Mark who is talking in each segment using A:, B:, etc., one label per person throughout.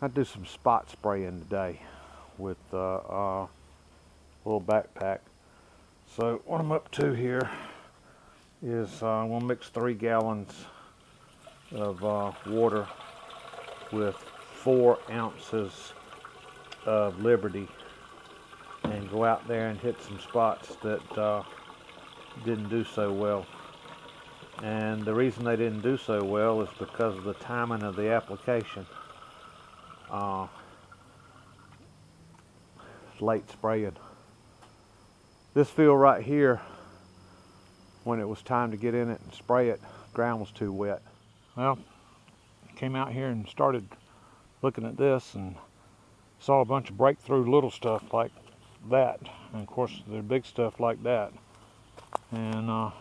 A: I do some spot spraying today with a little backpack. So what I'm up to here is I'm going to mix 3 gallons of water with 4 ounces of Liberty and go out there and hit some spots that didn't do so well. And the reason they didn't do so well is because of the timing of the application. Late spraying. This field right here, when it was time to get in it and spray it, ground was too wet. Well, came out here and started looking at this and saw a bunch of breakthrough little stuff like that, and of course the big stuff like that. And I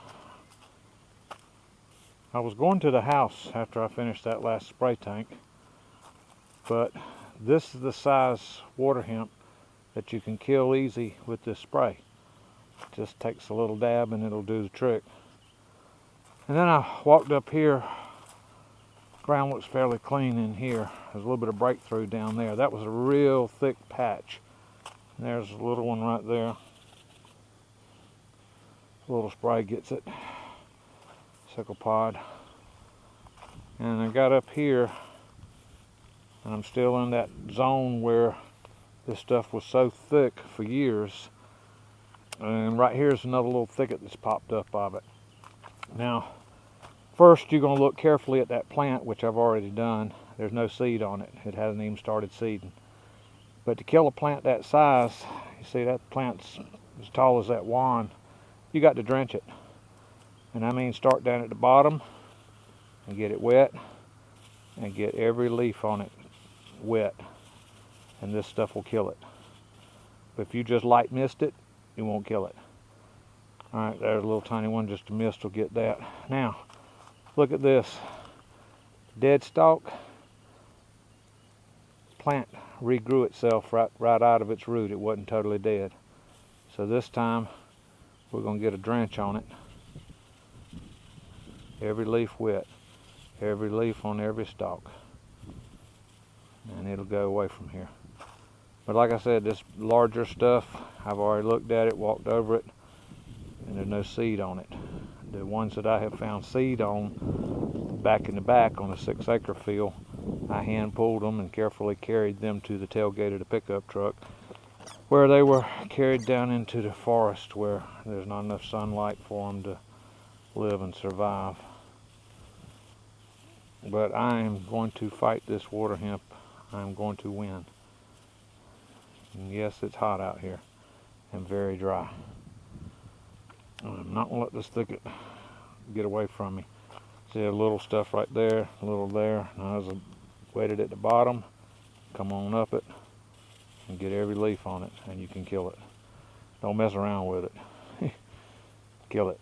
A: was going to the house after I finished that last spray tank, but this is the size water hemp that you can kill easy with this spray. It just takes a little dab and it'll do the trick. And then I walked up here. Ground looks fairly clean in here. There's a little bit of breakthrough down there. That was a real thick patch. And there's a little one right there. A little spray gets it. Sickle pod. And I got up here and I'm still in that zone where this stuff was so thick for years. And right here's another little thicket that's popped up of it. Now, first you're going to look carefully at that plant, which I've already done. There's no seed on it. It hasn't even started seeding. But to kill a plant that size, you see that plant's as tall as that wand, you got to drench it. And I mean start down at the bottom and get it wet and get every leaf on it wet. And this stuff will kill it. But if you just light mist it, it won't kill it. Alright, there's a little tiny one, just a mist will get that. Now, look at this. Dead stalk. Plant regrew itself right out of its root. It wasn't totally dead. So this time, we're going to get a drench on it. Every leaf wet. Every leaf on every stalk. And it'll go away from here. But like I said, this larger stuff, I've already looked at it, walked over it, and there's no seed on it. The ones that I have found seed on back in the back on a 6-acre field, I hand pulled them and carefully carried them to the tailgate of the pickup truck, where they were carried down into the forest where there's not enough sunlight for them to live and survive. But I am going to fight this water hemp. I'm going to win. And yes, it's hot out here and very dry. I'm not going to let this thicket get away from me. See a little stuff right there, a little there. Now as I wet it at the bottom, come on up it and get every leaf on it and you can kill it. Don't mess around with it. Kill it.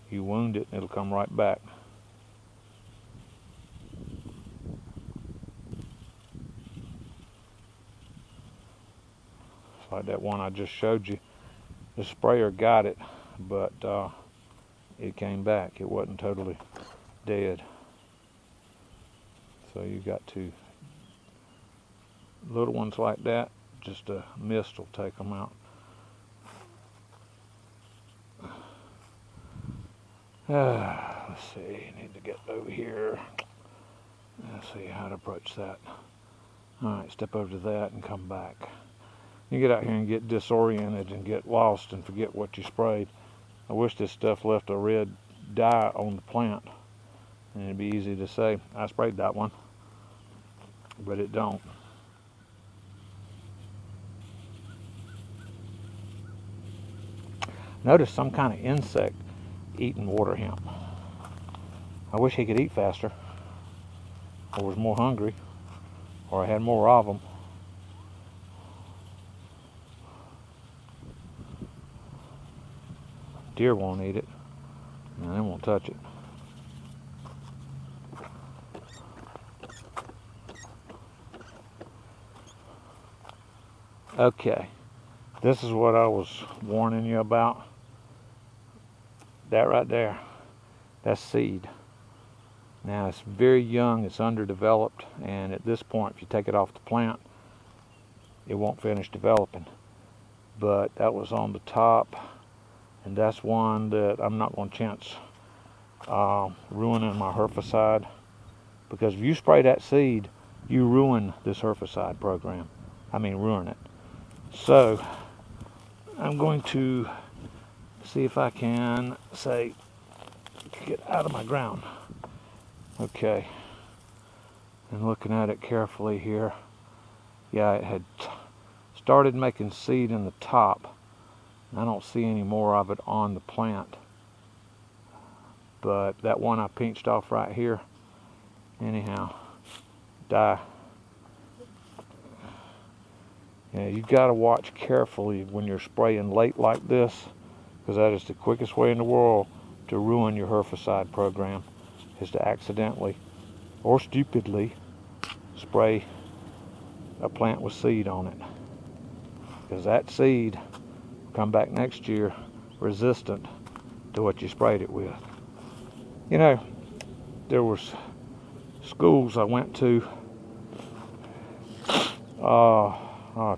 A: You wound it, it'll come right back. Like that one I just showed you. The sprayer got it, but it came back. It wasn't totally dead. So you got to, little ones like that, just a mist will take them out. Let's see, need to get over here. Let's see how to approach that. Alright, step over to that and come back. You get out here and get disoriented and get lost and forget what you sprayed. I wish this stuff left a red dye on the plant. And it'd be easy to say, I sprayed that one. But it don't. Notice some kind of insect eating water hemp. I wish he could eat faster. Or was more hungry. Or I had more of them. Deer won't eat it, and they won't touch it. Okay, this is what I was warning you about. That right there, that's seed. Now it's very young, it's underdeveloped, and at this point if you take it off the plant it won't finish developing. But that was on the top, and that's one that I'm not going to chance ruining my herbicide, because if you spray that seed you ruin this herbicide program. I mean ruin it. So I'm going to see if I can say get out of my ground. Okay, and looking at it carefully here, yeah, it had started making seed in the top. I don't see any more of it on the plant, but that one I pinched off right here, anyhow, die. Yeah, you've got to watch carefully when you're spraying late like this, because that is the quickest way in the world to ruin your herbicide program, is to accidentally or stupidly spray a plant with seed on it, because that seed will come back next year resistant to what you sprayed it with. You know, there was schools I went to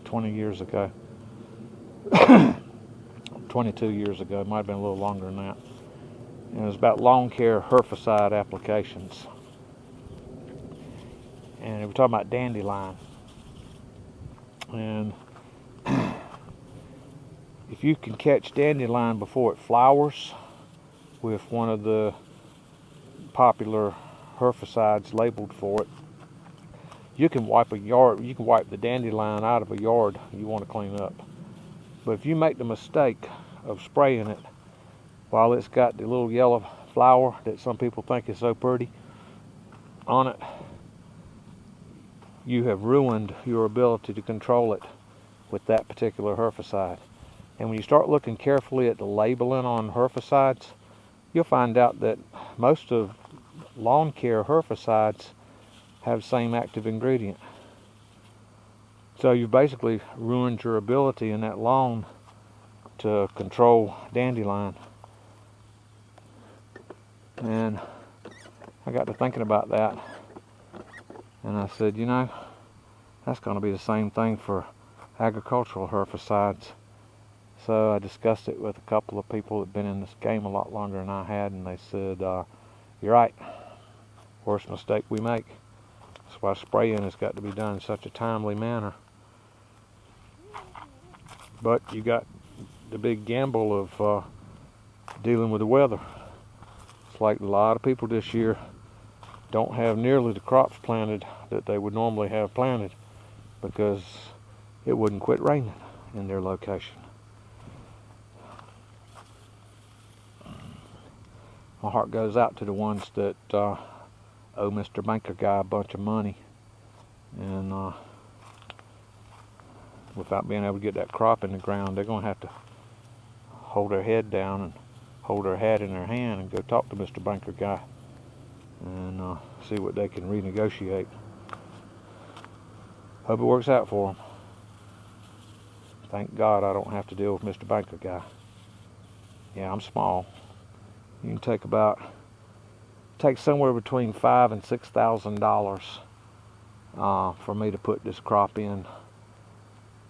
A: 20 years ago, 22 years ago, it might have been a little longer than that, and it was about lawn care herbicide applications, and we were talking about dandelion. And if you can catch dandelion before it flowers with one of the popular herbicides labeled for it, you can wipe a yard, you can wipe the dandelion out of a yard you want to clean up. But if you make the mistake of spraying it while it's got the little yellow flower that some people think is so pretty on it, you have ruined your ability to control it with that particular herbicide. And when you start looking carefully at the labeling on herbicides, you'll find out that most of lawn care herbicides have the same active ingredient. So you basically ruined your ability in that lawn to control dandelion. And I got to thinking about that, and I said, you know, that's going to be the same thing for agricultural herbicides. So I discussed it with a couple of people that have been in this game a lot longer than I had, and they said, you're right, worst mistake we make. That's why spraying has got to be done in such a timely manner. But you got the big gamble of dealing with the weather. It's like a lot of people this year don't have nearly the crops planted that they would normally have planted because it wouldn't quit raining in their location. My heart goes out to the ones that owe Mr. Banker guy a bunch of money, and without being able to get that crop in the ground, they're going to have to hold their head down and hold their hat in their hand and go talk to Mr. Banker guy and see what they can renegotiate. Hope it works out for them. Thank God I don't have to deal with Mr. Banker guy. Yeah, I'm small. You can take somewhere between $5,000 and $6,000 for me to put this crop in.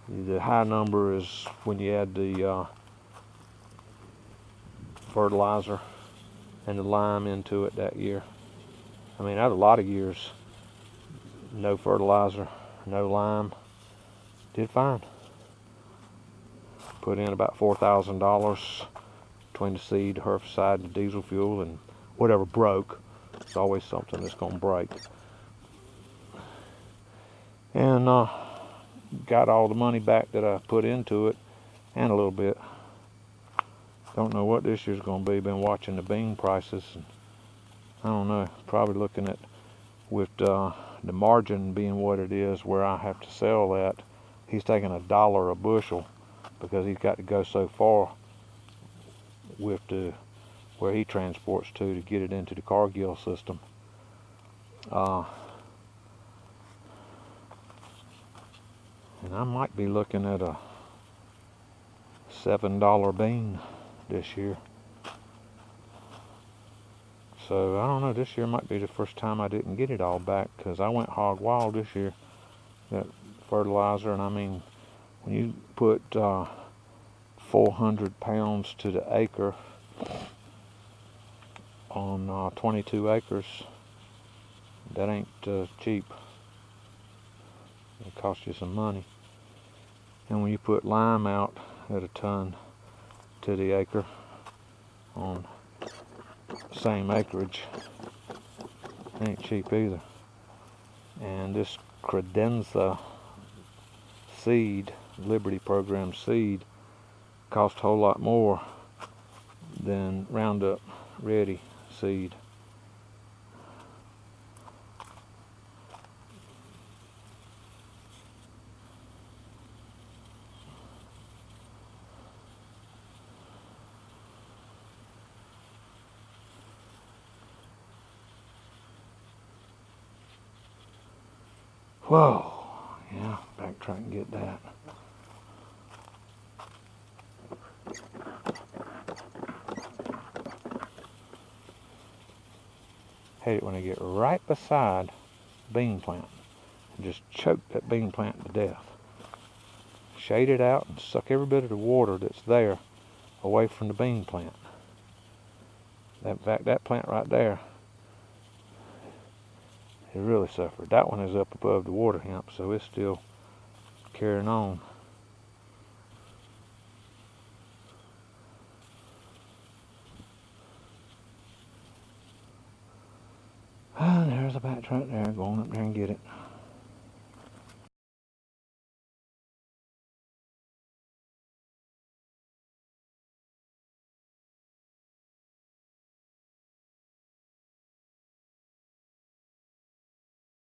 A: The high number is when you add the fertilizer and the lime into it that year. I mean, I had a lot of years, no fertilizer, no lime, did fine. Put in about $4,000 between the seed, herbicide, the diesel fuel, and whatever broke. It's always something that's going to break. And got all the money back that I put into it, and a little bit. Don't know what this year's going to be. Been watching the bean prices, and I don't know. Probably looking at, with the margin being what it is, where I have to sell that. He's taking $1 a bushel because he's got to go so far with the where he transports to get it into the Cargill system. And I might be looking at a $7 bean this year. So I don't know, this year might be the first time I didn't get it all back, because I went hog wild this year. That fertilizer, and I mean, when you put 400 pounds to the acre on 22 acres, that ain't cheap. It costs you some money. And when you put lime out at a ton to the acre on same acreage, it ain't cheap either. And this credenza seed, Liberty Program seed, cost a whole lot more than Roundup Ready seed. Whoa, yeah, backtrack and get that. Hate it when I get right beside bean plant and just choke that bean plant to death. Shade it out and suck every bit of the water that's there away from the bean plant. In fact, that plant right there, it really suffered. That one is up above the water hemp, so it's still carrying on. And there's a batch right there, going up there and get it.